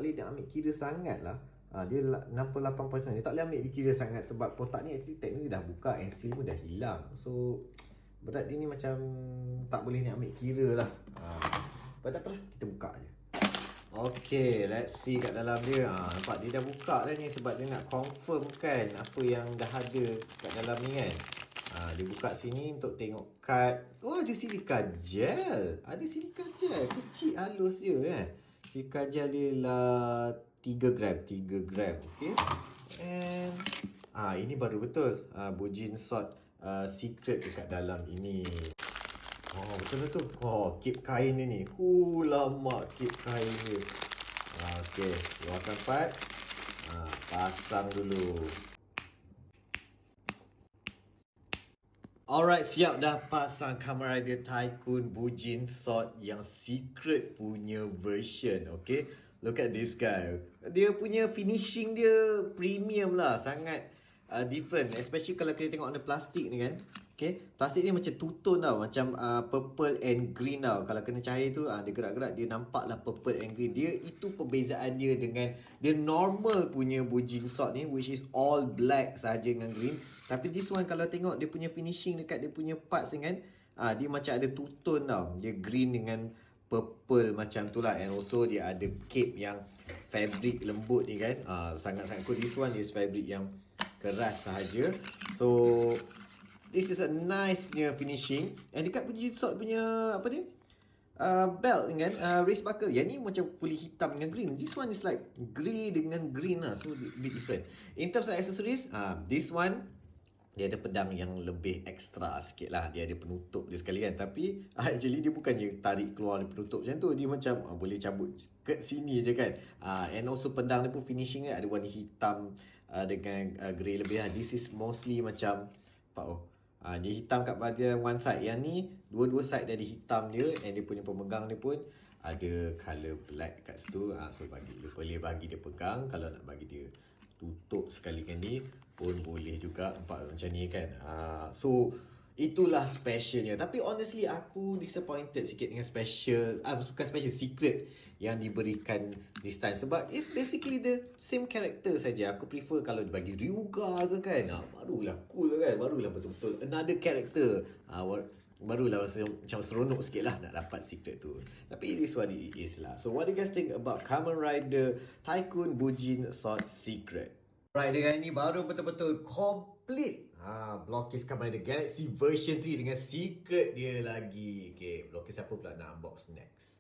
boleh dia ambil kira sangat lah. Dia 68%. Dia tak boleh ambil dikira sangat sebab kotak ni actually teknik dah buka and seal pun dah hilang. So berat dia ni macam tak boleh nak ambil kira lah. Tak apalah, kita buka je. Okay, let's see kat dalam dia. Nampak dia dah buka dah ni sebab dia nak confirm kan apa yang dah ada kat dalam ni kan. Dia buka sini untuk tengok kad. Oh, ada silika gel. Ada silika gel. Kecil halus je kan. Silika gel dia lah 3 gram. 3 gram. Okay. And ini baru betul. Bujin Salt secret dekat dalam ini. Oh, betul-betul. Oh, kip kain dia ni. Lama kip kain dia. Okay, keluarkan part. Pasang dulu. Alright, siap dah pasang Kamen Rider Tycoon Bujin Salt yang secret punya version. Okay, look at this guy. Dia punya finishing dia premium lah. Sangat different. Especially kalau kita tengok on the plastik ni kan. Okay, plastik ni macam two-tone tau. Macam purple and green tau. Kalau kena cahaya tu, dia gerak-gerak, dia nampak lah purple and green. Dia, itu perbezaan dia dengan dia normal punya Bujin Salt ni, which is all black sahaja dengan green. Tapi this one kalau tengok dia punya finishing dekat dia punya parts ni kan, dia macam ada two-tone tau. Dia green dengan purple macam tu lah. And also dia ada cape yang fabric lembut ni kan. Sangat-sangat cool. This one is fabric yang keras sahaja. So this is a nice punya finishing. And dekat Bujin Salt punya apa dia? Belt kan, race buckle. Yang ni macam fully hitam dengan green. This one is like grey dengan green lah. So a bit different. In terms of accessories, this one dia ada pedang yang lebih ekstra sikit lah. Dia ada penutup dia sekali kan. Tapi actually dia bukannya tarik keluar dari penutup macam tu. Dia macam boleh cabut kat sini je kan. And also pedang dia pun finishing dia ada warna hitam dengan grey lebih lah. This is mostly macam dia hitam kat bahagian one side. Yang ni dua-dua side dia ada hitam dia. And dia punya pemegang dia pun ada colour black kat situ. So boleh bagi dia pegang. Kalau nak bagi dia tutup sekali kan ni pun boleh juga. Nampak macam ni kan. So itulah specialnya. Tapi honestly aku disappointed sikit dengan special, bukan special, secret yang diberikan this time. Sebab it's basically the same character saja. Aku prefer kalau dibagi Ryuga ke kan, barulah cool kan. Barulah betul-betul another character. Barulah rasa macam seronok sikit lah nak dapat secret tu. Tapi it is what it is lah. So what do you guys think about Kamen Rider Tycoon Bujin Salt Secret? Right, dengan ni baru betul-betul complete Blockcase Kamen Rider Galaxy version 3 dengan secret dia lagi. Okay, Blockcase siapa pula nak unbox next?